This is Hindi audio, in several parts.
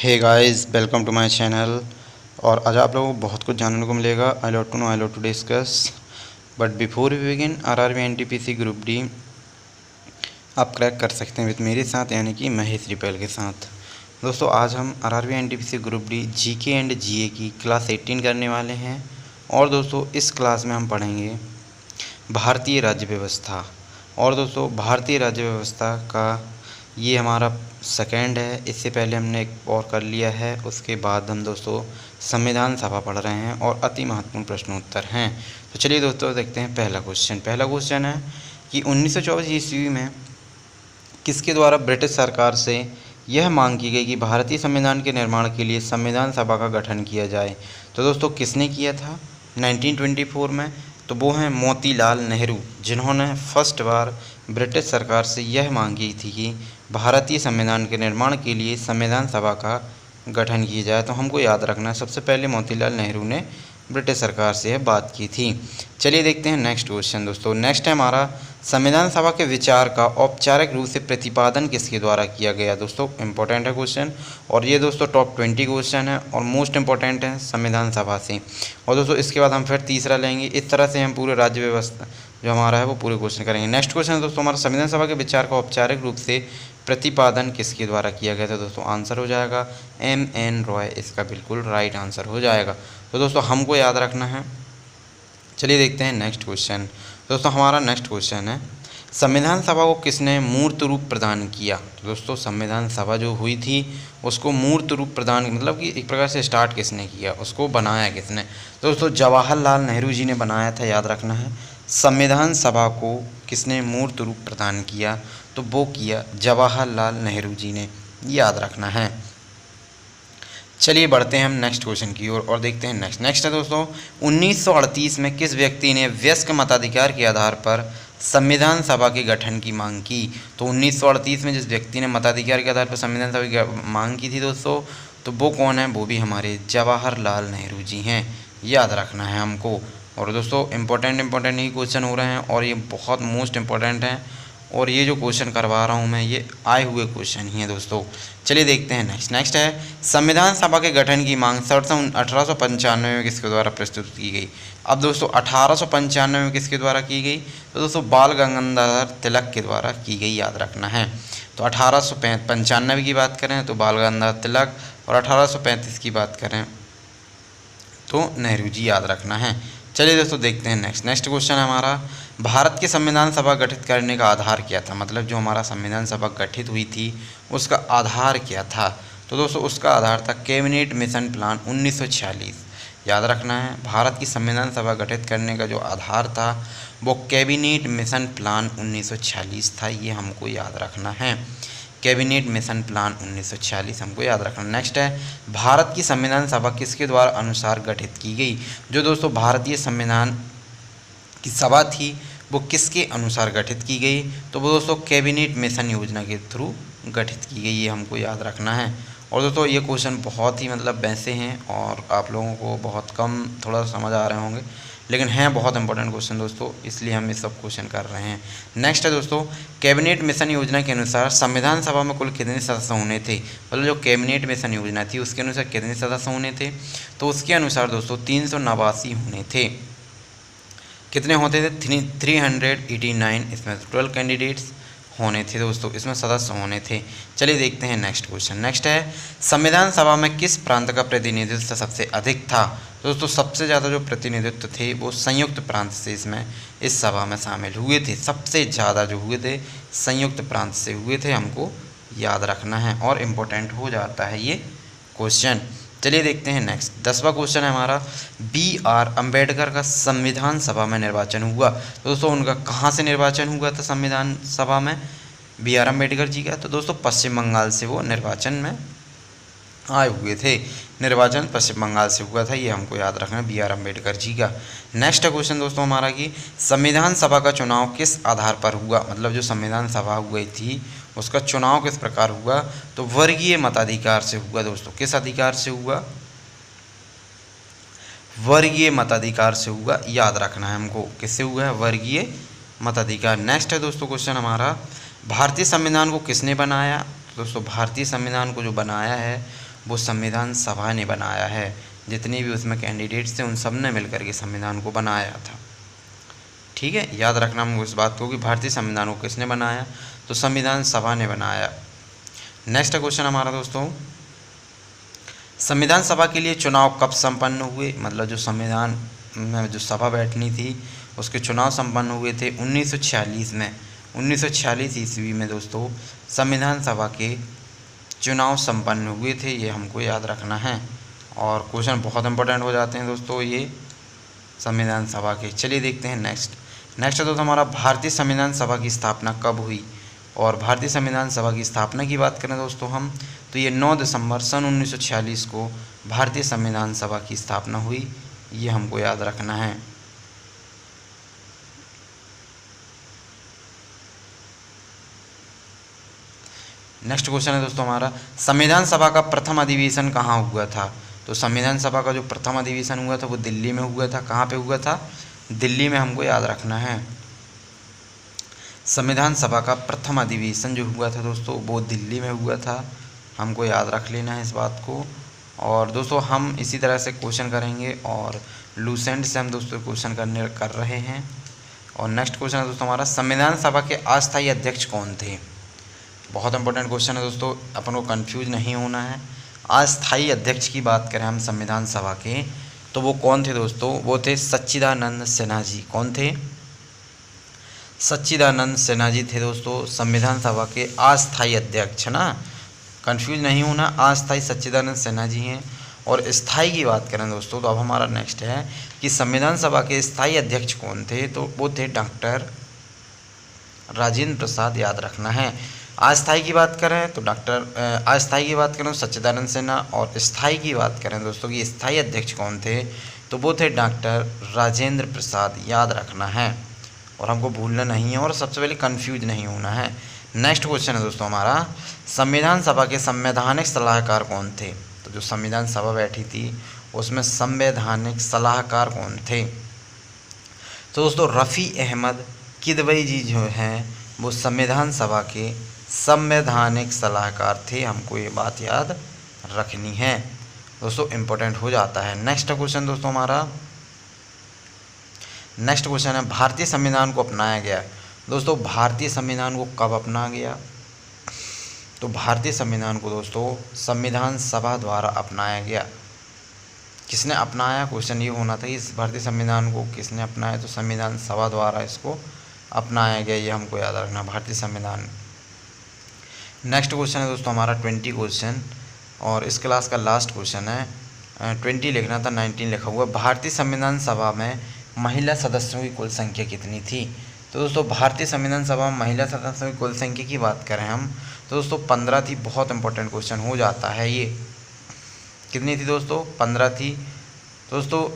Hey guys, welcome to my channel. और आज आप लोगों को बहुत कुछ जानने को मिलेगा। A lot to know, a lot to discuss. But before we begin, RRB NTPC group D आप क्रैक कर सकते हैं विद मेरे साथ, यानी कि महेश रिपेल के साथ। दोस्तों, आज हम RRB NTPC group D GK and GA की क्लास 18 करने वाले हैं। और दोस्तों, इस क्लास में हम पढ़ेंगे भारतीय राज्य व्यवस्था। और दोस्तों, भारतीय राज्य व्यवस्था का ये हमारा सेकेंड है। इससे पहले हमने एक और कर लिया है। उसके बाद हम दोस्तों संविधान सभा पढ़ रहे हैं और अति महत्वपूर्ण प्रश्नोत्तर हैं। तो चलिए दोस्तों, देखते हैं पहला क्वेश्चन है कि 1924 ईस्वी में किसके द्वारा ब्रिटिश सरकार से यह मांग की गई कि भारतीय संविधान के निर्माण के लिए संविधान सभा का गठन किया जाए। तो दोस्तों, किसने किया था 1924 में? तो वो हैं मोतीलाल नेहरू, जिन्होंने फर्स्ट बार ब्रिटिश सरकार से यह मांग की थी कि भारतीय संविधान के निर्माण के लिए संविधान सभा का गठन किया जाए। तो हमको याद रखना है, सबसे पहले मोतीलाल नेहरू ने ब्रिटिश सरकार से यह बात की थी। चलिए देखते हैं नेक्स्ट क्वेश्चन। दोस्तों, नेक्स्ट है हमारा संविधान सभा के विचार का औपचारिक रूप से प्रतिपादन किसके द्वारा किया गया। दोस्तों, इंपॉर्टेंट है क्वेश्चन, और ये दोस्तों टॉप 20 क्वेश्चन है और मोस्ट इंपॉर्टेंट है संविधान सभा से। और दोस्तों, इसके बाद हम फिर तीसरा लेंगे। इस तरह से हम पूरे राज्य व्यवस्था जो हमारा है वो पूरे क्वेश्चन करेंगे। नेक्स्ट क्वेश्चन है दोस्तों हमारा, संविधान सभा के विचार का औपचारिक रूप से प्रतिपादन किसके द्वारा किया गया था। दोस्तों, आंसर हो जाएगा M.N. रॉय, इसका बिल्कुल राइट आंसर हो जाएगा। तो दोस्तों, हमको याद रखना है। चलिए देखते हैं नेक्स्ट क्वेश्चन। दोस्तों, हमारा नेक्स्ट क्वेश्चन है, संविधान सभा को किसने मूर्त रूप प्रदान किया। तो दोस्तों, संविधान सभा जो हुई थी उसको मूर्त रूप प्रदान, मतलब कि एक प्रकार से स्टार्ट किसने किया, उसको बनाया किसने। तो दोस्तों, जवाहरलाल नेहरू जी ने बनाया था, याद रखना है। संविधान सभा को किसने मूर्त रूप प्रदान किया, तो वो किया जवाहरलाल नेहरू जी ने, याद रखना है। चलिए बढ़ते हैं हम नेक्स्ट क्वेश्चन की ओर और देखते हैं नेक्स्ट है दोस्तों, 1938 में किस व्यक्ति ने वयस्क मताधिकार के आधार पर संविधान सभा के गठन की मांग की। तो 1938 में जिस व्यक्ति ने मताधिकार के आधार पर संविधान सभा की मांग की थी दोस्तों, तो वो कौन है? वो भी हमारे जवाहरलाल नेहरू जी हैं, याद रखना है हमको। और दोस्तों, इंपॉर्टेंट ही क्वेश्चन हो रहे हैं और ये बहुत मोस्ट इंपॉर्टेंट हैं। और ये जो क्वेश्चन करवा रहा हूँ मैं, ये आए हुए क्वेश्चन ही हैं दोस्तों। चलिए देखते हैं नेक्स्ट है, संविधान सभा के गठन की मांग सर्वप्रथम 1895 में किसके द्वारा प्रस्तुत की गई। अब दोस्तों, 1895 में किसके द्वारा की गई, तो दोस्तों बाल गंगाधर तिलक के द्वारा की गई, याद रखना है। तो 1895 की बात करें तो बाल गंगाधर तिलक, और 1835 की बात करें तो नेहरू जी, याद रखना है। चलिए दोस्तों, देखते हैं नेक्स्ट क्वेश्चन है हमारा, भारत के संविधान सभा गठित करने का आधार क्या था। मतलब जो हमारा संविधान सभा गठित हुई थी उसका आधार क्या था। तो दोस्तों, उसका आधार था कैबिनेट मिशन प्लान 1946, याद रखना है। भारत की संविधान सभा गठित करने का जो आधार था वो कैबिनेट मिशन प्लान 1946 था, ये हमको याद रखना है। कैबिनेट मिशन प्लान 1946 हमको याद रखना। नेक्स्ट है, भारत की संविधान सभा किसके द्वारा अनुसार गठित की गई। जो दोस्तों भारतीय संविधान की सभा थी वो किसके अनुसार गठित की गई, तो वो दोस्तों कैबिनेट मिशन योजना के थ्रू गठित की गई, ये हमको याद रखना है। और दोस्तों, ये क्वेश्चन बहुत ही मतलब वैसे हैं और आप लोगों को बहुत कम थोड़ा समझ आ रहे होंगे, लेकिन हैं बहुत इंपॉर्टेंट क्वेश्चन दोस्तों, इसलिए हम ये सब क्वेश्चन कर रहे हैं। नेक्स्ट है दोस्तों, कैबिनेट मिशन योजना के अनुसार संविधान सभा में कुल कितने सदस्य होने थे। मतलब जो कैबिनेट मिशन योजना थी उसके अनुसार कितने सदस्य होने थे, तो उसके अनुसार दोस्तों 389 होने थे। कितने होते थे? 389, इसमें 12 कैंडिडेट्स होने थे दोस्तों, इसमें सदस्य होने थे। चलिए देखते हैं नेक्स्ट क्वेश्चन। नेक्स्ट है, संविधान सभा में किस प्रांत का प्रतिनिधित्व सबसे अधिक था। दोस्तों, सबसे ज़्यादा जो प्रतिनिधित्व थे वो संयुक्त प्रांत से इसमें इस सभा में शामिल हुए थे। सबसे ज़्यादा जो हुए थे संयुक्त प्रांत से हुए थे, हमको याद रखना है और इम्पोर्टेंट हो जाता है ये क्वेश्चन। चलिए देखते हैं नेक्स्ट, 10वां क्वेश्चन है हमारा, B.R. अम्बेडकर का संविधान सभा में निर्वाचन हुआ। तो दोस्तों, उनका कहाँ से निर्वाचन हुआ था संविधान सभा में B.R. अम्बेडकर जी का? तो दोस्तों पश्चिम बंगाल से वो निर्वाचन में आए हुए थे। निर्वाचन पश्चिम बंगाल से हुआ था, ये हमको याद रखना है, B.R. अम्बेडकर जी का। नेक्स्ट क्वेश्चन दोस्तों हमारा कि संविधान सभा का चुनाव किस आधार पर हुआ। मतलब जो संविधान सभा हुई थी उसका चुनाव किस प्रकार हुआ, तो वर्गीय मताधिकार से हुआ दोस्तों। किस अधिकार से हुआ? वर्गीय मताधिकार से हुआ, याद रखना है हमको। किससे हुआ है? वर्गीय मताधिकार। नेक्स्ट है दोस्तों क्वेश्चन हमारा, भारतीय संविधान को किसने बनाया। दोस्तों, भारतीय संविधान को जो बनाया है वो संविधान सभा ने बनाया है। जितने भी उसमें कैंडिडेट्स थे उन सब ने मिलकर के संविधान को बनाया था। ठीक है, याद रखना हमको इस बात को कि भारतीय संविधान को किसने बनाया, तो संविधान सभा ने बनाया। नेक्स्ट क्वेश्चन हमारा दोस्तों, संविधान सभा के लिए चुनाव कब संपन्न हुए, मतलब जो संविधान में जो सभा बैठनी थी उसके चुनाव संपन्न हुए थे 1946 में। 1946 ईस्वी में दोस्तों संविधान सभा के चुनाव संपन्न हुए थे, ये हमको याद रखना है। और क्वेश्चन बहुत इंपॉर्टेंट हो जाते हैं दोस्तों ये संविधान सभा के। चलिए देखते हैं नेक्स्ट दोस्तों हमारा, भारतीय संविधान सभा की स्थापना कब हुई। और भारतीय संविधान सभा की स्थापना की बात करें दोस्तों हम, तो ये 9 दिसंबर सन 1946 को भारतीय संविधान सभा की स्थापना हुई, ये हमको याद रखना है। नेक्स्ट क्वेश्चन है दोस्तों हमारा, संविधान सभा का प्रथम अधिवेशन कहाँ हुआ था। तो संविधान सभा का जो प्रथम अधिवेशन हुआ था वो दिल्ली में हुआ था। कहाँ पे हुआ था, दिल्ली में, हमको याद रखना है। संविधान सभा का प्रथम अधिवेशन जो हुआ था दोस्तों वो दिल्ली में हुआ था, हमको याद रख लेना है इस बात को। और दोस्तों हम इसी तरह से क्वेश्चन करेंगे और लूसेंट से हम दोस्तों क्वेश्चन कर रहे हैं। और नेक्स्ट क्वेश्चन है दोस्तों हमारा, संविधान सभा के अस्थायी अध्यक्ष कौन थे। बहुत इंपॉर्टेंट क्वेश्चन है दोस्तों, अपन को कंफ्यूज नहीं होना है। अस्थायी अध्यक्ष की बात करें हम संविधान सभा के, तो वो कौन थे दोस्तों, वो थे सच्चिदानंद सिन्हा जी। कौन थे, सच्चिदानंद सिन्हा जी थे दोस्तों संविधान सभा के अस्थायी अध्यक्ष, है ना, कंफ्यूज नहीं होना। अस्थायी सच्चिदानंद सिन्हा जी हैं। और स्थायी की बात करें दोस्तों, तो अब हमारा नेक्स्ट है कि संविधान सभा के स्थायी अध्यक्ष कौन थे, तो वो थे डॉक्टर राजेंद्र प्रसाद, याद रखना है। अस्थायी की बात करें तो अस्थायी की बात करें सच्चिदानंद सिन्हा, और स्थायी की बात करें दोस्तों कि स्थायी अध्यक्ष कौन थे, तो वो थे डॉक्टर राजेंद्र प्रसाद, याद रखना है। और हमको भूलना नहीं है और सबसे पहले कंफ्यूज नहीं होना है। नेक्स्ट क्वेश्चन है दोस्तों हमारा, संविधान सभा के संवैधानिक सलाहकार कौन थे। तो जो संविधान सभा बैठी थी उसमें संवैधानिक सलाहकार कौन थे, तो दोस्तों रफ़ी अहमद किदवई जी जो हैं वो संविधान सभा के संवैधानिक सलाहकार थे, हमको ये बात याद रखनी है दोस्तों, इम्पोर्टेंट हो जाता है। नेक्स्ट क्वेश्चन दोस्तों हमारा, नेक्स्ट क्वेश्चन है, भारतीय संविधान को अपनाया गया। दोस्तों भारतीय संविधान को कब अपनाया गया, तो भारतीय संविधान को दोस्तों संविधान सभा द्वारा अपनाया गया। किसने अपनाया, क्वेश्चन ये होना था कि इस भारतीय संविधान को किसने अपनाया, तो संविधान सभा द्वारा इसको अपनाया गया, ये हमको याद रखना, भारतीय संविधान। नेक्स्ट क्वेश्चन है दोस्तों हमारा 20 क्वेश्चन, और इस क्लास का लास्ट क्वेश्चन है। 20 लिखना था, 19 लिखा हुआ। भारतीय संविधान सभा में महिला सदस्यों की कुल संख्या कितनी थी। तो दोस्तों भारतीय संविधान सभा में महिला सदस्यों की कुल संख्या की बात करें हम, तो दोस्तों 15 थी। बहुत इंपॉर्टेंट क्वेश्चन हो जाता है ये, कितनी थी दोस्तों, 15 थी। दोस्तों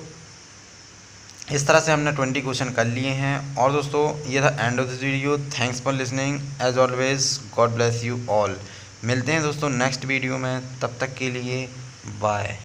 इस तरह से हमने 20 क्वेश्चन कर लिए हैं। और दोस्तों ये था end of this video. Thanks for listening, as always God bless you all. मिलते हैं दोस्तों नेक्स्ट वीडियो में, तब तक के लिए बाय।